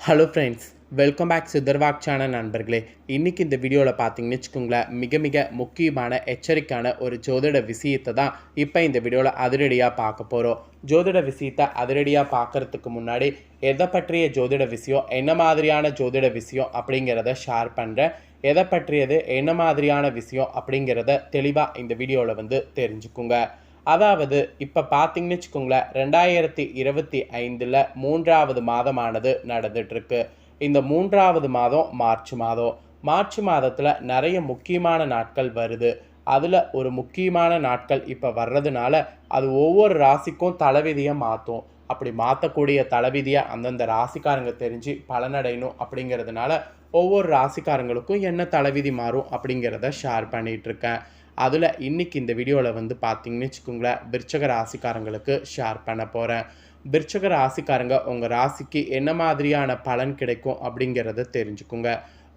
Hello friends, welcome back சித்தர்வாக் channel நண்பர்களே. இன்றைக்கி இந்த வீடியோவில் பார்த்தீங்கன்னு வச்சுக்கோங்களேன், மிக மிக முக்கியமான எச்சரிக்கையான ஒரு ஜோதிட விஷயத்தை தான் இப்போ இந்த வீடியோவில் அதிரடியாக பார்க்க போகிறோம். ஜோதிட விஷயத்தை அதிரடியாக பார்க்குறதுக்கு முன்னாடி எதை பற்றிய ஜோதிட விஷயம், என்ன மாதிரியான ஜோதிட விஷயம் அப்படிங்கிறத ஷேர் பண்ணுறேன். எதை பற்றியது, என்ன மாதிரியான விஷயம் அப்படிங்கிறத தெளிவாக இந்த வீடியோவில் தெரிஞ்சுக்குங்க. அதாவது இப்போ பார்த்தீங்கன்னு வச்சுக்கோங்களேன், 2025 3வது மாதமானது நடந்துகிட்ருக்கு. இந்த 3வது மாதம் மார்ச் மாதத்தில் நிறைய முக்கியமான நாட்கள் வருது. அதில் ஒரு முக்கியமான நாட்கள் இப்போ வர்றதுனால அது ஒவ்வொரு ராசிக்கும் தலைவிதியை மாற்றும். அப்படி மாற்றக்கூடிய தலைவிதியை அந்தந்த ராசிக்காரங்க தெரிஞ்சு பலனடையணும் அப்படிங்கிறதுனால ஒவ்வொரு ராசிக்காரங்களுக்கும் என்ன தலைவிதி மாறும் அப்படிங்கிறத ஷேர் பண்ணிகிட்ருக்கேன். அதில் இன்றைக்கி இந்த வீடியோவில் பார்த்தீங்கன்னு வச்சுக்கோங்களேன், விருச்சக ராசிக்காரங்களுக்கு ஷேர் பண்ண போகிறேன். விருச்சக ராசிக்காரங்க உங்கள் ராசிக்கு என்ன மாதிரியான பலன் கிடைக்கும் அப்படிங்கிறத தெரிஞ்சுக்குங்க.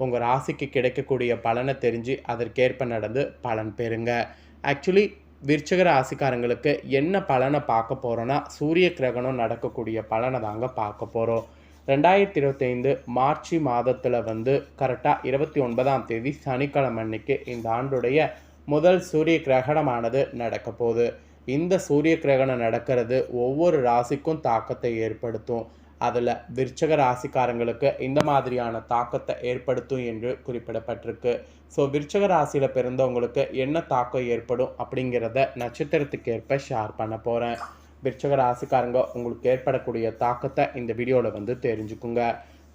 உங்கள் ராசிக்கு கிடைக்கக்கூடிய பலனை தெரிஞ்சு அதற்கேற்ப நடந்து பலன் பெறுங்க. ஆக்சுவலி விருச்சக ராசிக்காரங்களுக்கு என்ன பலனை பார்க்க போகிறோன்னா, சூரிய கிரகணம் நடக்கக்கூடிய பலனை தாங்க பார்க்க போகிறோம். 2025 மார்ச் மாதத்தில் கரெக்டாக 29ஆம் தேதி சனிக்கிழமை அன்னைக்கு இந்த ஆண்டுடைய முதல் சூரிய கிரகணமானது நடக்க போகுது. இந்த சூரிய கிரகணம் நடக்கிறது ஒவ்வொரு ராசிக்கும் தாக்கத்தை ஏற்படுத்தும். அதில் விருச்சக ராசிக்காரங்களுக்கு இந்த மாதிரியான தாக்கத்தை ஏற்படுத்தும் என்று குறிப்பிடப்பட்டிருக்கு. ஸோ விருச்சக ராசியில் பிறந்தவங்களுக்கு என்ன தாக்கம் ஏற்படும் அப்படிங்கிறத நட்சத்திரத்துக்கு ஏற்ப ஷேர் பண்ண போகிறேன். விருச்சக ராசிக்காரங்க உங்களுக்கு ஏற்படக்கூடிய தாக்கத்தை இந்த வீடியோவில் தெரிஞ்சுக்குங்க.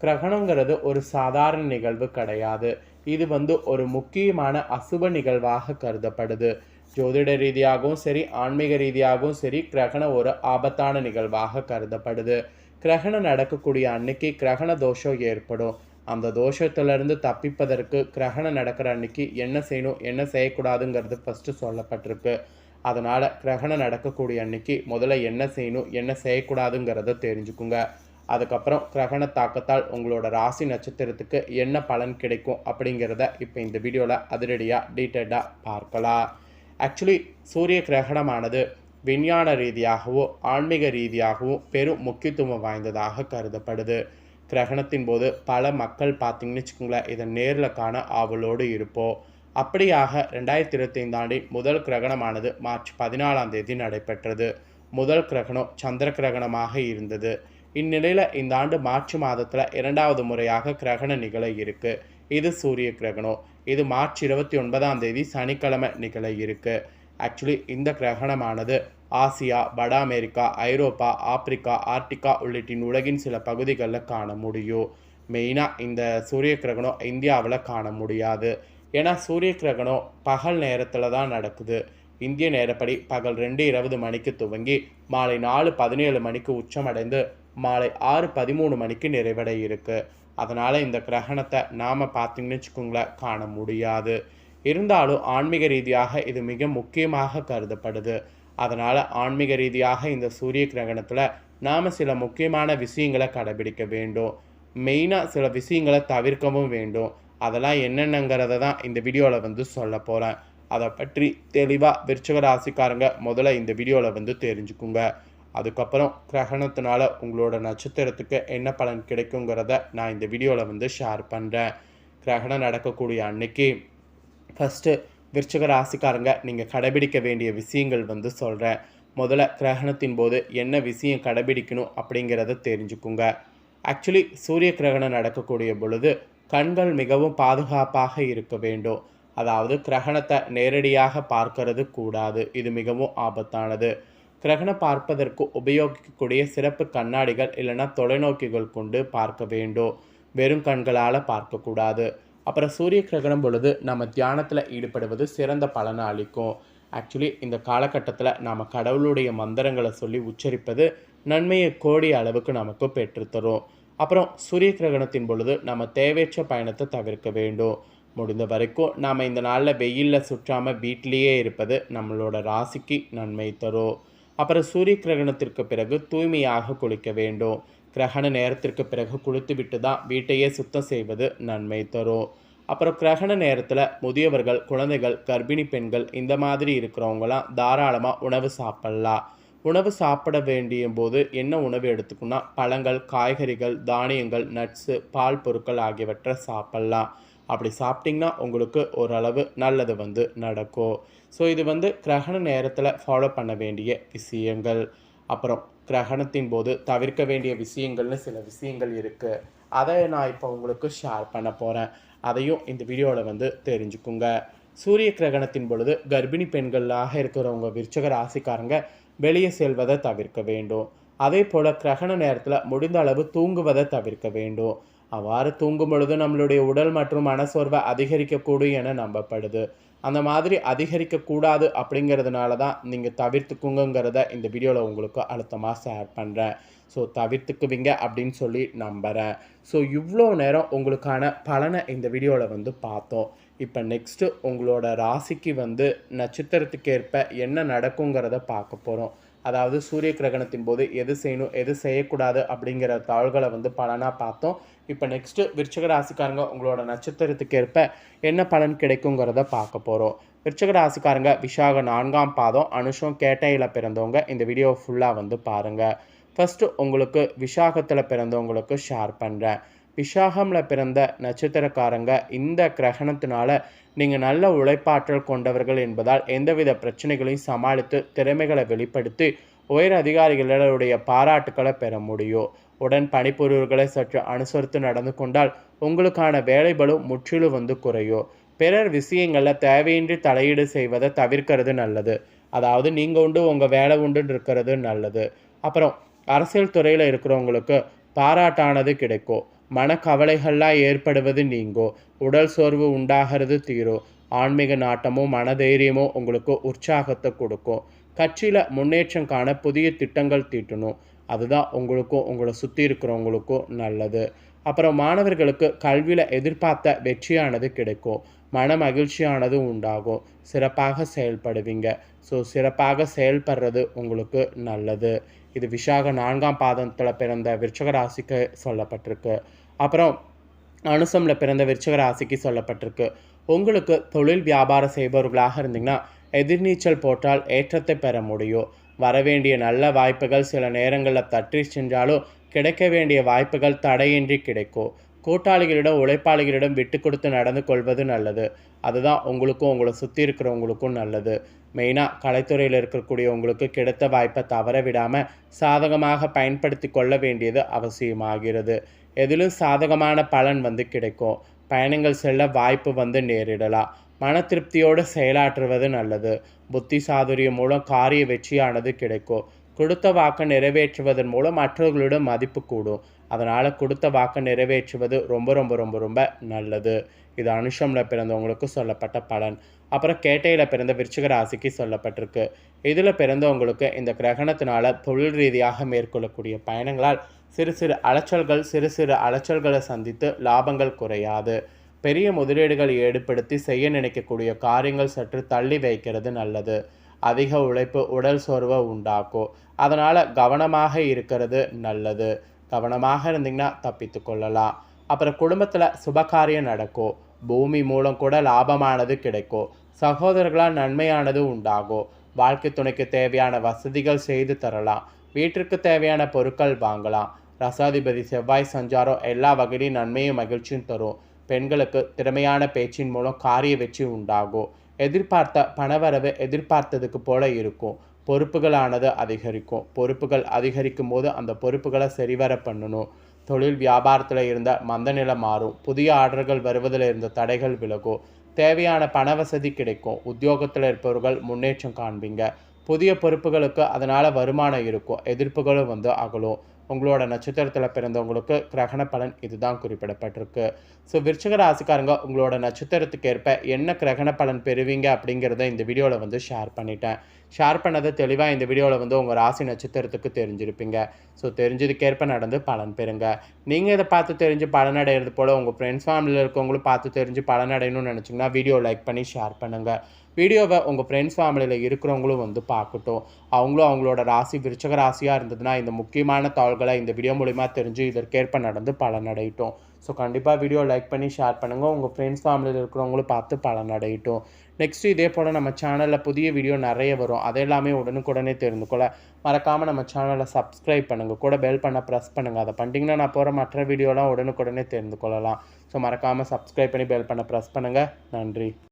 கிரகணங்கிறது ஒரு சாதாரண நிகழ்வு கிடையாது. இது ஒரு முக்கியமான அசுப நிகழ்வாக கருதப்படுது. ஜோதிட ரீதியாகவும் சரி, ஆன்மீக ரீதியாகவும் சரி, கிரகணம் ஒரு ஆபத்தான நிகழ்வாக கருதப்படுது. கிரகணம் நடக்கக்கூடிய அன்னைக்கு கிரகண தோஷம் ஏற்படும். அந்த தோஷத்திலிருந்து தப்பிப்பதற்கு கிரகணம் நடக்கிற அன்னைக்கு என்ன செய்யணும், என்ன செய்யக்கூடாதுங்கிறது ஃபஸ்ட்டு சொல்லப்பட்டிருக்கு. அதனால் கிரகணம் நடக்கக்கூடிய அன்னைக்கு முதல்ல என்ன செய்யணும், என்ன செய்யக்கூடாதுங்கிறத தெரிஞ்சுக்குங்க. அதுக்கப்புறம் கிரகண தாக்கத்தால் உங்களோட ராசி நட்சத்திரத்துக்கு என்ன பலன் கிடைக்கும் அப்படிங்கிறத இப்போ இந்த வீடியோவில் அதிரடியாக டீட்டெயிலாக பார்க்கலாம். ஆக்சுவலி சூரிய கிரகணமானது விஞ்ஞான ரீதியாகவும் ஆன்மீக ரீதியாகவும் பெரும் முக்கியத்துவம் வாய்ந்ததாக கருதப்படுது. கிரகணத்தின் போது பல மக்கள் பார்த்திங்கன்னு வச்சுக்கோங்களேன், இதை நேரில் காண ஆவலோடு இருப்போம். அப்படியாக 2025 ஆண்டின் முதல் கிரகணமானது மார்ச் 14ஆம் தேதி நடைபெற்றது. முதல் கிரகணம் சந்திர கிரகணமாக இருந்தது. இந்நிலையில் இந்த ஆண்டு மார்ச் மாதத்தில் 2வது முறையாக கிரகணம் நிகழ இருக்கு. இது சூரிய கிரகணம். இது மார்ச் 29ஆம் தேதி சனிக்கிழமை நிகழ இருக்கு. ஆக்சுவலி இந்த கிரகணமானது ஆசியா, வட அமெரிக்கா, ஐரோப்பா, ஆப்பிரிக்கா, ஆர்டிகா உள்ளிட்ட உலகின் சில பகுதிகளில் காண முடியும். மெயினாக இந்த சூரிய கிரகணம் இந்தியாவில் காண முடியாது. ஏன்னா சூரிய கிரகணம் பகல் நேரத்தில் தான் நடக்குது. இந்திய நேரப்படி பகல் 2:20 மணிக்கு துவங்கி மாலை 4:17 மணிக்கு உச்சமடைந்து மாலை 6:13 மணிக்கு நிறைவடை இருக்குது. அதனால் இந்த கிரகணத்தை நாம் பார்த்திங்கன்னு வச்சுக்கோங்களேன், காண முடியாது. இருந்தாலும் ஆன்மீக ரீதியாக இது மிக முக்கியமாக கருதப்படுது. அதனால் ஆன்மீக ரீதியாக இந்த சூரிய கிரகணத்தில் நாம் சில முக்கியமான விஷயங்களை கடைபிடிக்க வேண்டும். மெயினாக சில விஷயங்களை தவிர்க்கவும் வேண்டும். அதெல்லாம் என்னென்னங்கிறத தான் இந்த வீடியோவில் சொல்ல போகிறேன். அதை பற்றி தெளிவாக விருச்சிக ராசிக்காரங்க முதல்ல இந்த வீடியோவில் தெரிஞ்சுக்குங்க. அதுக்கப்புறம் கிரகணத்தினால உங்களோட நட்சத்திரத்துக்கு என்ன பலன் கிடைக்குங்கிறத நான் இந்த வீடியோவில் ஷேர் பண்ணுறேன். கிரகணம் நடக்கக்கூடிய அன்னைக்கு ஃபஸ்ட்டு விருச்சிக ராசிக்காரங்க நீங்கள் கடைபிடிக்க வேண்டிய விஷயங்கள் சொல்கிறேன். முதல்ல கிரகணத்தின் போது என்ன விஷயம் கடைபிடிக்கணும் அப்படிங்கிறத தெரிஞ்சுக்குங்க. ஆக்சுவலி சூரிய கிரகணம் நடக்கக்கூடிய பொழுது கண்கள் மிகவும் பாதுகாப்பாக இருக்க வேண்டும். அதாவது கிரகணத்தை நேரடியாக பார்க்கறது கூடாது. இது மிகவும் ஆபத்தானது. கிரகணம் பார்ப்பதற்கு உபயோகிக்கக்கூடிய சிறப்பு கண்ணாடிகள் இல்லைன்னா தொலைநோக்கிகள் கொண்டு பார்க்க வேண்டும். வெறும் கண்களால் பார்க்கக்கூடாது. அப்புறம் சூரிய கிரகணம் பொழுது நம்ம தியானத்தில் ஈடுபடுவது சிறந்த பலனை அளிக்கும். ஆக்சுவலி இந்த காலகட்டத்தில் நாம் கடவுளுடைய மந்திரங்களை சொல்லி உச்சரிப்பது நன்மையை கோடி அளவுக்கு நமக்கு பெற்றுத்தரும். அப்புறம் சூரிய கிரகணத்தின் பொழுது நம்ம தேவையற்ற பயணத்தை தவிர்க்க வேண்டும். முடிந்த வரைக்கும் நாம் இந்த நாளில் வெயிலில் சுற்றாமல் வீட்டிலேயே இருப்பது நம்மளோட ராசிக்கு நன்மை தரும். அப்புறம் சூரிய கிரகணத்திற்கு பிறகு தூய்மையாக குளிக்க வேண்டும். கிரகண நேரத்திற்கு பிறகு குளித்துவிட்டு தான் வீட்டையே சுத்தம் செய்வது நன்மை தரும். அப்புறம் கிரகண நேரத்தில் முதியவர்கள், குழந்தைகள், கர்ப்பிணி பெண்கள் இந்த மாதிரி இருக்கிறவங்களாம் தாராளமாக உணவு சாப்பிட்லாம். உணவு சாப்பிட வேண்டிய போது என்ன உணவு எடுத்துக்கணும்னா பழங்கள், காய்கறிகள், தானியங்கள், நட்ஸு, பால் பொருட்கள் ஆகியவற்றை சாப்பிட்லாம். அப்படி சாப்பிட்டிங்கன்னா உங்களுக்கு ஓரளவு நல்லது நடக்கும். ஸோ இது கிரகண நேரத்தில் ஃபாலோ பண்ண வேண்டிய விஷயங்கள். அப்புறம் கிரகணத்தின் போது தவிர்க்க வேண்டிய விஷயங்கள்னு சில விஷயங்கள் இருக்குது. அதை நான் இப்போ உங்களுக்கு ஷேர் பண்ண போகிறேன். அதையும் இந்த வீடியோவில் தெரிஞ்சுக்குங்க. சூரிய கிரகணத்தின் பொழுது கர்ப்பிணி பெண்களாக இருக்கிறவங்க விருச்சிக ராசிக்காரங்க வெளியே செல்வதை தவிர்க்க வேண்டும். அதே போல் கிரகண நேரத்தில் முடிந்த அளவு தூங்குவதை தவிர்க்க வேண்டும். அவ்வாறு தூங்கும் பொழுது நம்மளுடைய உடல் மற்றும் மனசோர்வை அதிகரிக்கக்கூடும் என நம்பப்படுது. அந்த மாதிரி அதிகரிக்கக்கூடாது அப்படிங்கிறதுனால தான் நீங்கள் தவிர்த்துக்குங்கிறத இந்த வீடியோவில் உங்களுக்கு அழுத்தமாக ஷேர் பண்ணுறேன். ஸோ தவிர்த்துக்குவீங்க அப்படின்னு சொல்லி நம்புகிறேன். ஸோ இவ்வளோ நேரம் உங்களுக்கான பலனை இந்த வீடியோவில் பார்த்தோம். இப்போ நெக்ஸ்ட்டு உங்களோட ராசிக்கு நட்சத்திரத்துக்கு ஏற்ப என்ன நடக்குங்கிறத பார்க்க போகிறோம். அதாவது சூரிய கிரகணத்தின் போது எது செய்யணும் எது செய்யக்கூடாது அப்படிங்கிற தாள்களை பலனாக பார்த்தோம். இப்போ நெக்ஸ்ட்டு விருச்சிக ராசிக்காரங்க உங்களோட நட்சத்திரத்துக்கு ஏற்ப என்ன பலன் கிடைக்குங்கிறத பார்க்க போகிறோம். விருச்சிக ராசிக்காரங்க விஷாக 4ஆம் பாதம், அனுஷம், கேட்டையில் பிறந்தவங்க இந்த வீடியோவை ஃபுல்லாக பாருங்கள். ஃபஸ்ட்டு உங்களுக்கு விஷாகத்தில் பிறந்தவங்களுக்கு ஷேர் பண்ணுறேன். விஷாகமில் பிறந்த நட்சத்திரக்காரங்க இந்த கிரகணத்தினால நீங்கள் நல்ல உழைப்பாற்றல் கொண்டவர்கள் என்பதால் எந்தவித பிரச்சனைகளையும் சமாளித்து திறமைகளை வெளிப்படுத்தி உயர் அதிகாரிகளுடைய பாராட்டுக்களை பெற முடியும். உடன் பணிபுரிவர்களை சற்று அனுசரித்து நடந்து கொண்டால் உங்களுக்கான வேலைபளு முற்றிலும் குறையும். பிறர் விஷயங்களில் தேவையின்றி தலையீடு செய்வதை தவிர்க்கிறது நல்லது. அதாவது நீங்கள் உண்டு உங்கள் வேலை உண்டுன்னு இருக்கிறது நல்லது. அப்புறம் அரசியல் துறையில் இருக்கிறவங்களுக்கு பாராட்டானது கிடைக்கும். மனக்கவலைகள்லாம் ஏற்படுவது நீங்கோ. உடல் சோர்வு உண்டாகிறது தீரும். ஆன்மீக நாட்டமும் மனதைரியமும் உங்களுக்கு உற்சாகத்தை கொடுக்கும். கட்சியில் முன்னேற்றம் காண புதிய திட்டங்கள் தீட்டணும். அதுதான் உங்களுக்கும் உங்களை சுற்றி இருக்கிறவங்களுக்கும் நல்லது. அப்புறம் மாணவர்களுக்கு கல்வியில் எதிர்பார்த்த வெற்றியானது கிடைக்கும். மன மகிழ்ச்சியானது உண்டாகும். சிறப்பாக செயல்படுவீங்க. ஸோ சிறப்பாக செயல்படுறது உங்களுக்கு நல்லது. இது விஷாக 4ஆம் பாதத்தில் பிறந்த விருச்சிக ராசிக்கு சொல்லப்பட்டிருக்கு. அப்புறம் அனுசமில் பிறந்த விருச்சிக ராசிக்கு சொல்லப்பட்டிருக்கு. உங்களுக்கு தொழில் வியாபாரம் செய்பவர்களாக இருந்தீங்கன்னா எதிர்நீச்சல் போட்டால் ஏற்றத்தை பெற முடியும். வரவேண்டிய நல்ல வாய்ப்புகள் சில நேரங்களில் தட்டி சென்றாலும் கிடைக்க வேண்டிய வாய்ப்புகள் தடையின்றி கிடைக்கும். கூட்டாளிகளிடம் உழைப்பாளிகளிடம் விட்டு கொடுத்து நடந்து கொள்வது நல்லது. அதுதான் உங்களுக்கும் உங்களை சுற்றி இருக்கிறவங்களுக்கும் நல்லது. மெயினாக கலைத்துறையில் இருக்கக்கூடியவங்களுக்கு கிடைத்த வாய்ப்பை தவற விடாமல் சாதகமாக பயன்படுத்தி கொள்ள வேண்டியது அவசியமாகிறது. எதிலும் சாதகமான பலன் கிடைக்கும். பயணங்கள் செல்ல வாய்ப்பு நேரிடலாம். மன திருப்தியோடு செயலாற்றுவது நல்லது. புத்தி சாதுரியம் மூலம் காரிய வெற்றியானது கிடைக்கும். கொடுத்த வாக்கை நிறைவேற்றுவதன் மூலம் மற்றவர்களிடம் மதிப்பு கூடும். அதனால் கொடுத்த வாக்கை நிறைவேற்றுவது ரொம்ப ரொம்ப ரொம்ப ரொம்ப நல்லது. இது அனுஷமில் பிறந்தவங்களுக்கு சொல்லப்பட்ட பலன். அப்புறம் கேட்டையில் பிறந்த விருச்சிக ராசிக்கு சொல்லப்பட்டிருக்கு. இதில் பிறந்தவங்களுக்கு இந்த கிரகணத்தினால தொழில் ரீதியாக மேற்கொள்ளக்கூடிய பயணங்களால் சிறு சிறு அலைச்சல்களை சந்தித்து லாபங்கள் குறையாது. பெரிய முதலீடுகள் ஏற்படுத்தி செய்ய நினைக்கக்கூடிய காரியங்கள் சற்று தள்ளி வைக்கிறது நல்லது. அதிக உழைப்பு உடல் சோர்வை உண்டாக்கும். அதனால் கவனமாக இருக்கிறது நல்லது. கவனமாக இருந்தீங்கன்னா தப்பித்து கொள்ளலாம். அப்புறம் குடும்பத்தில் சுபகாரியம் நடக்கும். பூமி மூலம் கூட லாபமானது கிடைக்கும். சகோதரர்களால் நன்மையானது உண்டாகும். வாழ்க்கை துணைக்கு தேவையான வசதிகள் செய்து தரலாம். வீட்டிற்கு தேவையான பொருட்கள் வாங்கலாம். ரசாதிபதி செவ்வாய் சஞ்சாரம் எல்லா வகையிலும் நன்மையும் மகிழ்ச்சியும் தரும். பெண்களுக்கு திறமையான பேச்சின் மூலம் காரிய வெற்றி உண்டாகும். எதிர்பார்த்த பணவரவு எதிர்பார்த்ததுக்கு போல இருக்கும். பொறுப்புகளானது அதிகரிக்கும். பொறுப்புகள் அதிகரிக்கும் போது அந்த பொறுப்புகளை சரிவர பண்ணணும். தொழில் வியாபாரத்தில் இருந்த மந்தநிலை மாறும். புதிய ஆர்டர்கள் வருவதில் இருந்த தடைகள் விலகும். தேவையான பண வசதி கிடைக்கும். உத்தியோகத்தில் இருப்பவர்கள் முன்னேற்றம் காண்பீங்க. புதிய பொறுப்புகளுக்கு அதனால் வருமானம் இருக்கும். எதிர்ப்புகளும் அகலும். உங்களோட நட்சத்திரத்தில் பிறந்தவங்களுக்கு கிரகண பலன் இதுதான் குறிப்பிடப்பட்டிருக்கு. ஸோ விருச்சிக ராசிக்காரங்க உங்களோட நட்சத்திரத்துக்கு ஏற்ப என்ன கிரகண பலன் பெறுவீங்க அப்படிங்கிறத இந்த வீடியோவில் ஷேர் பண்ணிட்டேன். ஷேர் பண்ணதை தெளிவாக இந்த வீடியோவில் உங்கள் ராசி நட்சத்திரத்துக்கு தெரிஞ்சிருப்பீங்க. ஸோ தெரிஞ்சதுக்கேற்ப நடந்து பலன் பெறுங்க. நீங்கள் இதை பார்த்து தெரிஞ்சு பலனடைகிறது போல் உங்கள் ஃப்ரெண்ட்ஸ் ஃபேமிலியில் இருக்கவங்களும் பார்த்து தெரிஞ்சு பலனடையணும்னு நினச்சிங்கன்னா வீடியோ லைக் பண்ணி ஷேர் பண்ணுங்கள். வீடியோவை உங்கள் ஃப்ரெண்ட்ஸ் ஃபேமிலியில் இருக்கிறவங்களும் பார்க்கட்டும். அவங்களும் அவங்களோட ராசி விருச்சிக ராசியாக இருந்ததுன்னா இந்த முக்கியமான தாள்களை இந்த வீடியோ மூலிமா தெரிஞ்சு இதற்கேற்ப நடந்து பலனடையட்டும். ஸோ கண்டிப்பாக வீடியோ லைக் பண்ணி ஷேர் பண்ணுங்கள். உங்கள் ஃப்ரெண்ட்ஸ் ஃபேமிலியில் இருக்கிறவங்களும் பார்த்து பலனடையட்டும். நெக்ஸ்ட்டு இதே போல் நம்ம சேனலில் புதிய வீடியோ நிறைய வரும். அதெல்லாமே உடனுக்குடனே தெரிந்து கொள்ள மறக்காமல் நம்ம சேனலை சப்ஸ்கிரைப் பண்ணுங்கள். கூட பெல் பண்ண ப்ரெஸ் பண்ணுங்கள். அதை பண்ணிட்டீங்கன்னா நான் போகிற மற்ற வீடியோலாம் உடனுக்குடனே தெரிந்து கொள்ளலாம். ஸோ மறக்காமல் சப்ஸ்கிரைப் பண்ணி பெல் பண்ண ப்ரெஸ் பண்ணுங்கள். நன்றி.